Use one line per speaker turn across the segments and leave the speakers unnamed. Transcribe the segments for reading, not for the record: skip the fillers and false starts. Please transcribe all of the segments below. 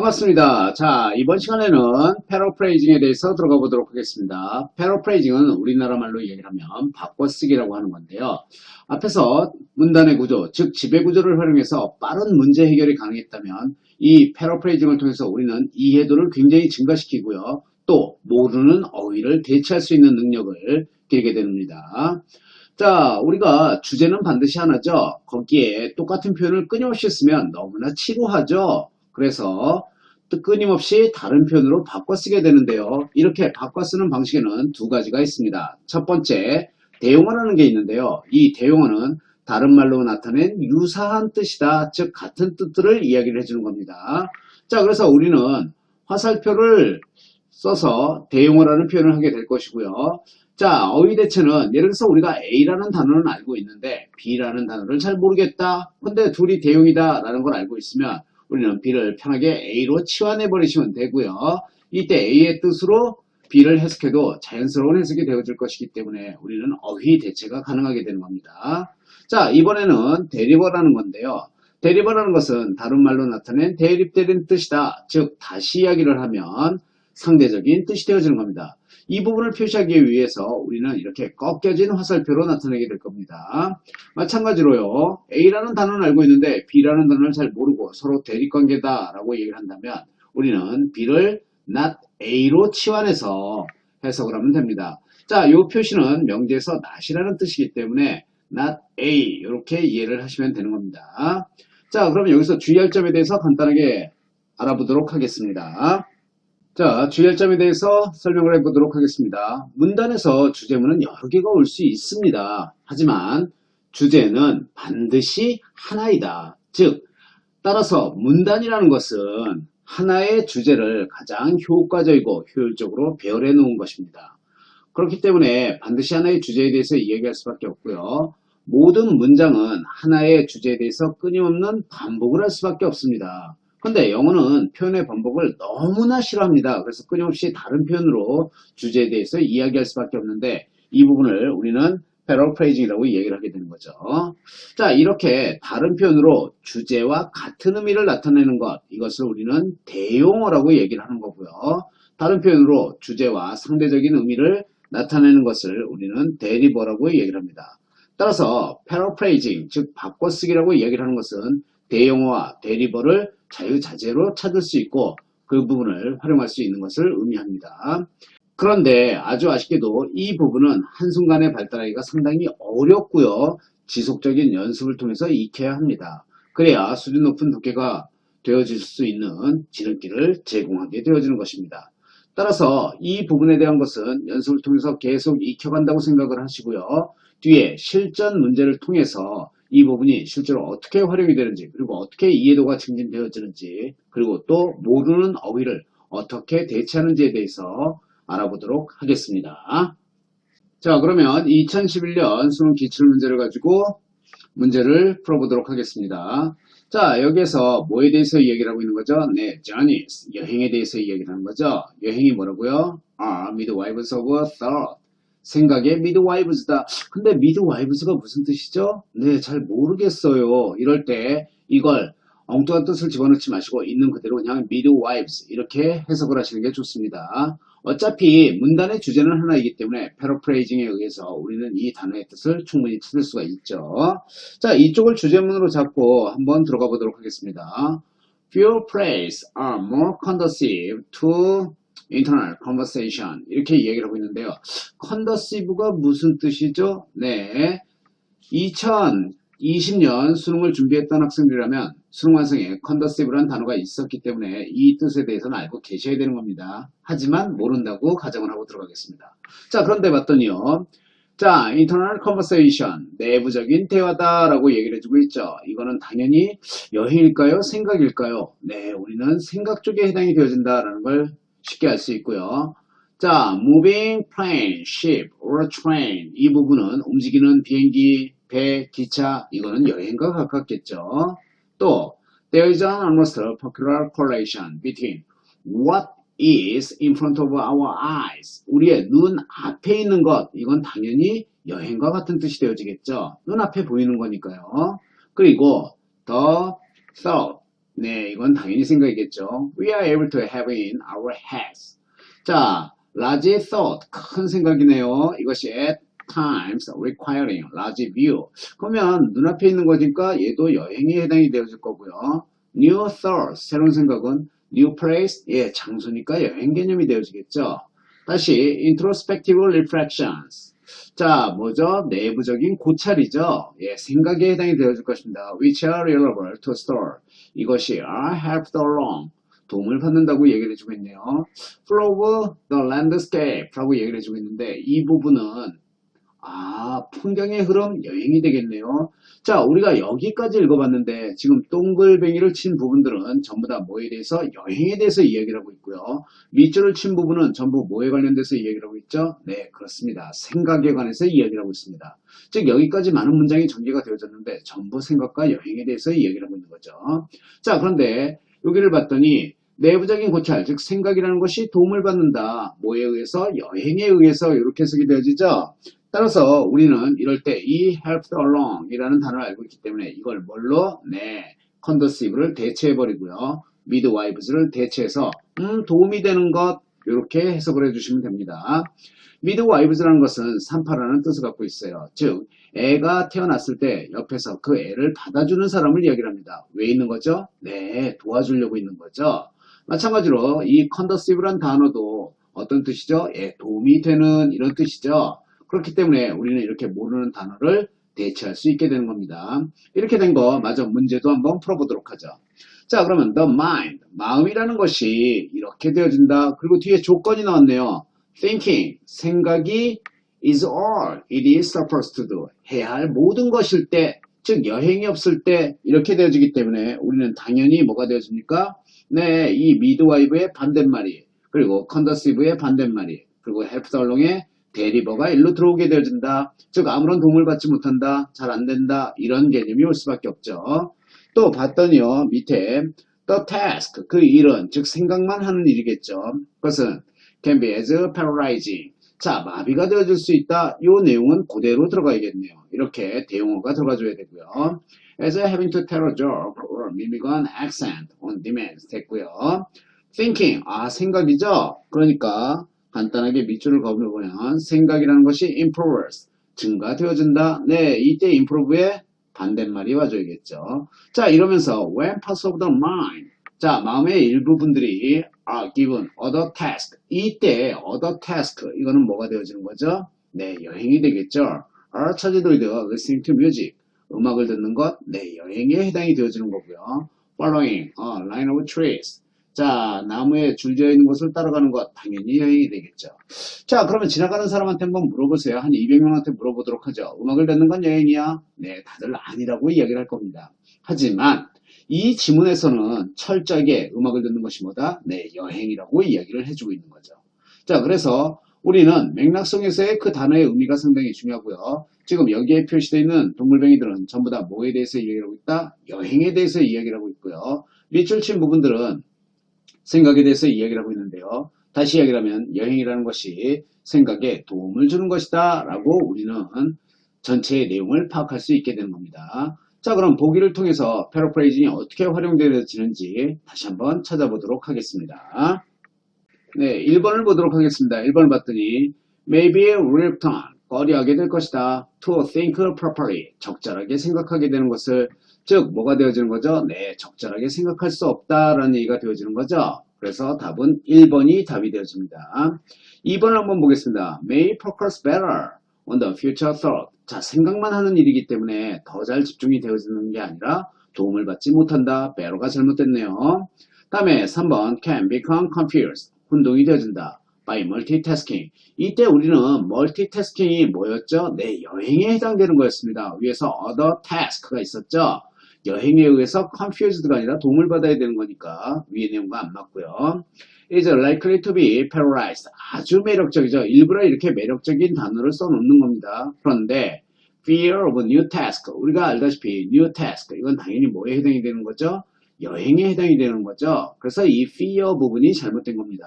반갑습니다. 자, 이번 시간에는 패러프레이징에 대해서 들어가 보도록 하겠습니다. 패러프레이징은 우리나라 말로 얘기하면 바꿔쓰기라고 하는 건데요. 앞에서 문단의 구조, 즉 지배 구조를 활용해서 빠른 문제 해결이 가능했다면 이 패러프레이징을 통해서 우리는 이해도를 굉장히 증가시키고요. 또 모르는 어휘를 대체할 수 있는 능력을 기르게 됩니다. 자, 우리가 주제는 반드시 하나죠. 거기에 똑같은 표현을 끊임없이 쓰면 너무나 지루하죠. 그래서 또 끊임없이 다른 표현으로 바꿔 쓰게 되는데요. 이렇게 바꿔 쓰는 방식에는 두 가지가 있습니다. 첫 번째, 대용어라는 게 있는데요. 이 대용어는 다른 말로 나타낸 유사한 뜻이다. 즉 같은 뜻들을 이야기를 해주는 겁니다. 자, 그래서 우리는 화살표를 써서 대용어라는 표현을 하게 될 것이고요. 자, 어휘 대체는 예를 들어서 우리가 A라는 단어는 알고 있는데 B라는 단어를 잘 모르겠다. 근데 둘이 대용이다 라는 걸 알고 있으면 우리는 B를 편하게 A로 치환해 버리시면 되고요. 이때 A의 뜻으로 B를 해석해도 자연스러운 해석이 되어질 것이기 때문에 우리는 어휘 대체가 가능하게 되는 겁니다. 자, 이번에는 대리버라는 건데요. 대리버라는 것은 다른 말로 나타낸 대립되는 뜻이다. 즉 다시 이야기를 하면 상대적인 뜻이 되어지는 겁니다. 이 부분을 표시하기 위해서 우리는 이렇게 꺾여진 화살표로 나타내게 될 겁니다. 마찬가지로요. A라는 단어는 알고 있는데 B라는 단어를 잘 모르고 서로 대립관계다 라고 얘기를 한다면 우리는 B를 not A로 치환해서 해석을 하면 됩니다. 자, 이 표시는 명제에서 not이라는 뜻이기 때문에 not A 이렇게 이해를 하시면 되는 겁니다. 자, 그럼 여기서 주의할 점에 대해서 간단하게 알아보도록 하겠습니다. 자, 주의할 점에 대해서 설명을 해보도록 하겠습니다. 문단에서 주제문은 여러 개가 올 수 있습니다. 하지만 주제는 반드시 하나이다. 즉, 따라서 문단이라는 것은 하나의 주제를 가장 효과적이고 효율적으로 배열해 놓은 것입니다. 그렇기 때문에 반드시 하나의 주제에 대해서 이야기할 수밖에 없고요. 모든 문장은 하나의 주제에 대해서 끊임없는 반복을 할 수밖에 없습니다. 근데 영어는 표현의 반복을 너무나 싫어합니다. 그래서 끊임없이 다른 표현으로 주제에 대해서 이야기할 수밖에 없는데 이 부분을 우리는 패러프레이징이라고 얘기를 하게 되는 거죠. 자, 이렇게 다른 표현으로 주제와 같은 의미를 나타내는 것, 이것을 우리는 대용어라고 얘기를 하는 거고요. 다른 표현으로 주제와 상대적인 의미를 나타내는 것을 우리는 대리버라고 얘기를 합니다. 따라서 패러프레이징, 즉 바꿔쓰기라고 얘기를 하는 것은 대용어와 대리버를 자유자재로 찾을 수 있고 그 부분을 활용할 수 있는 것을 의미합니다. 그런데 아주 아쉽게도 이 부분은 한순간에 발달하기가 상당히 어렵고요. 지속적인 연습을 통해서 익혀야 합니다. 그래야 수준 높은 독해가 되어질 수 있는 지름길을 제공하게 되어지는 것입니다. 따라서 이 부분에 대한 것은 연습을 통해서 계속 익혀간다고 생각을 하시고요. 뒤에 실전 문제를 통해서 이 부분이 실제로 어떻게 활용이 되는지 그리고 어떻게 이해도가 증진되어지는지 그리고 또 모르는 어휘를 어떻게 대체하는지에 대해서 알아보도록 하겠습니다. 자, 그러면 2011년 수능 기출문제를 가지고 문제를 풀어보도록 하겠습니다. 자, 여기에서 뭐에 대해서 이야기를 하고 있는 거죠? 네, journeys, 여행에 대해서 이야기를 하는 거죠. 여행이 뭐라고요? are midwives of thought. 생각의 midwives다. 근데 midwives가 무슨 뜻이죠? 네, 잘 모르겠어요. 이럴 때 이걸 엉뚱한 뜻을 집어넣지 마시고 있는 그대로 그냥 midwives 이렇게 해석을 하시는 게 좋습니다. 어차피 문단의 주제는 하나이기 때문에 패러프레이징에 의해서 우리는 이 단어의 뜻을 충분히 찾을 수가 있죠. 자, 이쪽을 주제문으로 잡고 한번 들어가 보도록 하겠습니다. Few plays are more conducive to internal conversation 이렇게 얘기를 하고 있는데요. conducive가 무슨 뜻이죠? 네, 2020년 수능을 준비했던 학생들이라면 수능 완성에 conducive라는 단어가 있었기 때문에 이 뜻에 대해서는 알고 계셔야 되는 겁니다. 하지만 모른다고 가정을 하고 들어가겠습니다. 자, 그런데 봤더니요. 자, internal conversation, 내부적인 대화다라고 얘기를 해주고 있죠. 이거는 당연히 여행일까요? 생각일까요? 네, 우리는 생각 쪽에 해당이 되어진다라는 걸 쉽게 알 수 있고요. 자, moving plane, ship, or train 이 부분은 움직이는 비행기, 배, 기차 이거는 여행과 가깝겠죠. 또 there is an almost particular correlation between what is in front of our eyes 우리의 눈 앞에 있는 것 이건 당연히 여행과 같은 뜻이 되어지겠죠. 눈앞에 보이는 거니까요. 그리고 the thought 네, 이건 당연히 생각이겠죠. We are able to have in our heads. 자, large thought, 큰 생각이네요. 이것이 at times requiring large view. 그러면 눈앞에 있는 거니까 얘도 여행에 해당이 되어질 거고요. New thought, 새로운 생각은 new place, 예, 장소니까 여행 개념이 되어지겠죠. 다시 introspective reflections. 자, 뭐죠? 내부적인 고찰이죠. 예, 생각에 해당이 되어질 것입니다. Which are reliable to store. 이것이 are helped along. 도움을 받는다고 얘기를 해주고 있네요. Flow of the landscape 라고 얘기를 해주고 있는데 이 부분은 풍경의 흐름, 여행이 되겠네요. 자, 우리가 여기까지 읽어봤는데 지금 동글뱅이를 친 부분들은 전부 다 뭐에 대해서? 여행에 대해서 이야기를 하고 있고요. 밑줄을 친 부분은 전부 뭐에 관련돼서 이야기를 하고 있죠? 네, 그렇습니다. 생각에 관해서 이야기를 하고 있습니다. 즉 여기까지 많은 문장이 전개가 되어졌는데 전부 생각과 여행에 대해서 이야기를 하고 있는 거죠. 자, 그런데 여기를 봤더니 내부적인 고찰, 즉 생각이라는 것이 도움을 받는다. 뭐에 의해서? 여행에 의해서 이렇게 해석이 되어지죠. 따라서 우리는 이럴 때 이 helped along 이라는 단어를 알고 있기 때문에 이걸 뭘로? 네, conducive를 대체해버리고요. midwives를 대체해서 도움이 되는 것 이렇게 해석을 해주시면 됩니다. midwives라는 것은 산파라는 뜻을 갖고 있어요. 즉 애가 태어났을 때 옆에서 그 애를 받아주는 사람을 이야기를 합니다. 왜 있는 거죠? 네, 도와주려고 있는 거죠. 마찬가지로 이 conducive란 단어도 어떤 뜻이죠? 예, 도움이 되는 이런 뜻이죠. 그렇기 때문에 우리는 이렇게 모르는 단어를 대체할 수 있게 되는 겁니다. 이렇게 된 거 마저 문제도 한번 풀어보도록 하죠. 자, 그러면 the mind, 마음이라는 것이 이렇게 되어진다. 그리고 뒤에 조건이 나왔네요. thinking, 생각이 is all it is supposed to do. 해야 할 모든 것일 때, 즉 여행이 없을 때 이렇게 되어지기 때문에 우리는 당연히 뭐가 되어집니까? 네, 이 midwive의 반대말이, 그리고 conducive의 반대말이, 그리고 helped along의 대리버가 일로 들어오게 되어진다. 즉 아무런 도움을 받지 못한다. 잘 안된다. 이런 개념이 올 수밖에 없죠. 또 봤더니요. 밑에 the task, 그 일은 즉 생각만 하는 일이겠죠. 그것은 can be as paralyzing. 자, 마비가 되어질 수 있다. 이 내용은 그대로 들어가야겠네요. 이렇게 대용어가 들어가줘야 되고요. as having to tell a joke or mimic an accent on demand 됐고요. thinking, 생각이죠. 그러니까 간단하게 밑줄을 그어보면 생각이라는 것이 improves, 증가되어진다. 네, 이때 improve의 반대말이 와줘야겠죠. 자, 이러면서 when parts of the mind, 자, 마음의 일부분들이 are given other task, 이때 other task, 이거는 뭐가 되어지는 거죠? 네, 여행이 되겠죠. are charged with listening to music, 음악을 듣는 것, 네, 여행에 해당이 되어지는 거고요. following a line of trees, 자, 나무에 줄지어 있는 곳을 따라가는 것 당연히 여행이 되겠죠. 자, 그러면 지나가는 사람한테 한번 물어보세요. 한 200명한테 물어보도록 하죠. 음악을 듣는 건 여행이야? 네, 다들 아니라고 이야기를 할 겁니다. 하지만 이 지문에서는 철저하게 음악을 듣는 것이 뭐다? 네, 여행이라고 이야기를 해주고 있는 거죠. 자, 그래서 우리는 맥락성에서의 그 단어의 의미가 상당히 중요하고요. 지금 여기에 표시되어 있는 동물뱅이들은 전부 다 뭐에 대해서 이야기를 하고 있다? 여행에 대해서 이야기를 하고 있고요. 밑줄 친 부분들은 생각에 대해서 이야기를 하고 있는데요. 다시 이야기를 하면 여행이라는 것이 생각에 도움을 주는 것이다 라고 우리는 전체의 내용을 파악할 수 있게 되는 겁니다. 자, 그럼 보기를 통해서 패러프레이징이 어떻게 활용되어지는지 다시 한번 찾아보도록 하겠습니다. 네, 1번을 보도록 하겠습니다. 1번을 봤더니 maybe return, 꺼려하게 될 것이다. to think properly, 적절하게 생각하게 되는 것을, 즉 뭐가 되어지는 거죠? 네, 적절하게 생각할 수 없다라는 얘기가 되어지는 거죠. 그래서 답은 1번이 답이 되어집니다. 2번을 한번 보겠습니다. may focus better on the future thought. 자, 생각만 하는 일이기 때문에 더 잘 집중이 되어지는 게 아니라 도움을 받지 못한다. better가 잘못됐네요. 다음에 3번 can become confused, 혼동이 되어진다. by multitasking. 이때 우리는 multitasking이 뭐였죠? 네, 여행에 해당되는 거였습니다. 위에서 other task가 있었죠? 여행에 의해서 confused가 아니라 도움을 받아야 되는 거니까 위의 내용과 안 맞고요. is likely to be paralyzed. 아주 매력적이죠. 일부러 이렇게 매력적인 단어를 써놓는 겁니다. 그런데 fear of new task. 우리가 알다시피 new task. 이건 당연히 뭐에 해당이 되는 거죠? 여행에 해당이 되는 거죠. 그래서 이 fear 부분이 잘못된 겁니다.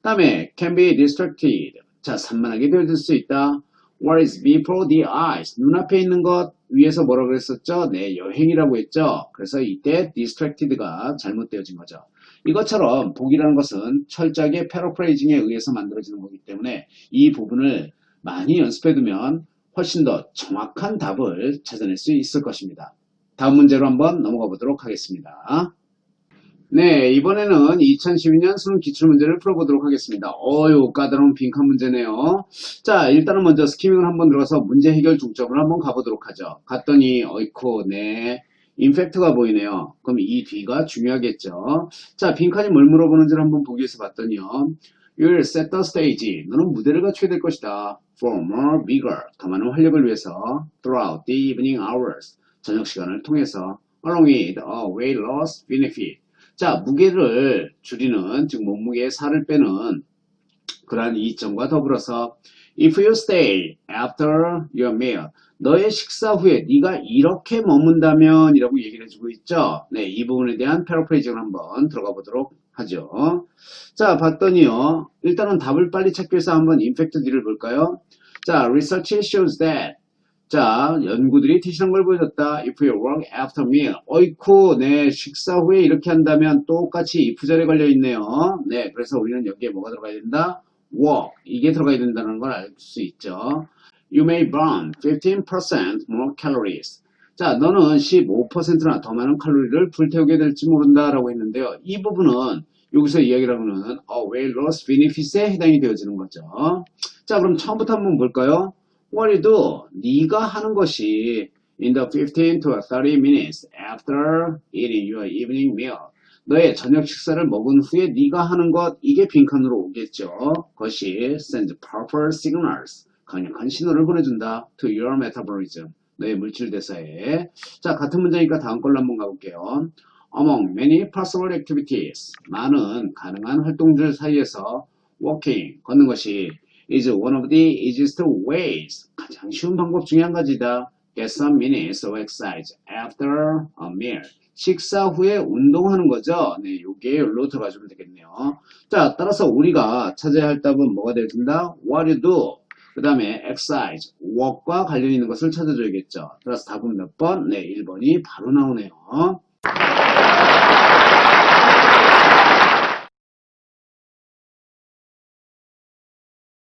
다음에 can be distracted. 자, 산만하게 되어질 수 있다. What is before the eyes? 눈앞에 있는 것 위에서 뭐라고 그랬었죠? 네, 여행이라고 했죠. 그래서 이때 distracted가 잘못되어진 거죠. 이것처럼 복이라는 것은 철저하게 패러프레이징에 의해서 만들어지는 거기 때문에 이 부분을 많이 연습해두면 훨씬 더 정확한 답을 찾아낼 수 있을 것입니다. 다음 문제로 한번 넘어가 보도록 하겠습니다. 네, 이번에는 2012년 수능 기출문제를 풀어보도록 하겠습니다. 어유 까다로운 빈칸 문제네요. 자, 일단은 먼저 스키밍을 한번 들어서 문제 해결 중점을 한번 가보도록 하죠. 갔더니 어이쿠, 네, 임팩트가 보이네요. 그럼 이 뒤가 중요하겠죠. 자, 빈칸이 뭘 물어보는지를 한번 보기 위해서 봤더니요. You'll set the stage. 너는 무대를 갖추게 될 것이다. For more vigor. 더 많은 활력을 위해서. Throughout the evening hours. 저녁 시간을 통해서. Along with a weight loss benefit. 자, 무게를 줄이는, 즉 몸무게에 살을 빼는 그러한 이점과 더불어서 If you stay after your meal, 너의 식사 후에 네가 이렇게 머문다면 이라고 얘기를 해주고 있죠. 네, 이 부분에 대한 패러프레이징을 한번 들어가 보도록 하죠. 자, 봤더니요. 일단은 답을 빨리 찾기 위해서 한번 임팩트 D를 볼까요? 자, research shows that 자, 연구들이 뒤실한 걸 보여줬다. If you work after meal. 어이쿠, 네, 식사 후에 이렇게 한다면 똑같이 if 절에 걸려 있네요. 네, 그래서 우리는 여기에 뭐가 들어가야 된다? work. 이게 들어가야 된다는 걸 알 수 있죠. You may burn 15% more calories. 자, 너는 15%나 더 많은 칼로리를 불태우게 될지 모른다라고 했는데요. 이 부분은 여기서 이야기를 하는 weight loss benefits에 해당이 되어지는 거죠. 자, 그럼 처음부터 한번 볼까요? What you do? 네가 하는 것이 in the 15 to 30 minutes after eating your evening meal. 너의 저녁 식사를 먹은 후에 네가 하는 것, 이게 빈칸으로 오겠죠. 그것이 sends powerful signals. 강력한 신호를 보내준다. To your metabolism. 너의 물질 대사에. 자, 같은 문제니까 다음 걸로 한번 가볼게요. Among many possible activities. 많은 가능한 활동들 사이에서 walking, 걷는 것이 is one of the easiest ways. 가장 쉬운 방법 중에 한 가지다. Get some minutes of exercise after a meal. 식사 후에 운동하는 거죠. 네, 요게 여기로 들어가주면 되겠네요. 자, 따라서 우리가 찾아야 할 답은 뭐가 되어준다? What you do. 그 다음에 exercise, walk과 관련 있는 것을 찾아줘야겠죠. 따라서 답은 몇 번? 네, 1번이 바로 나오네요.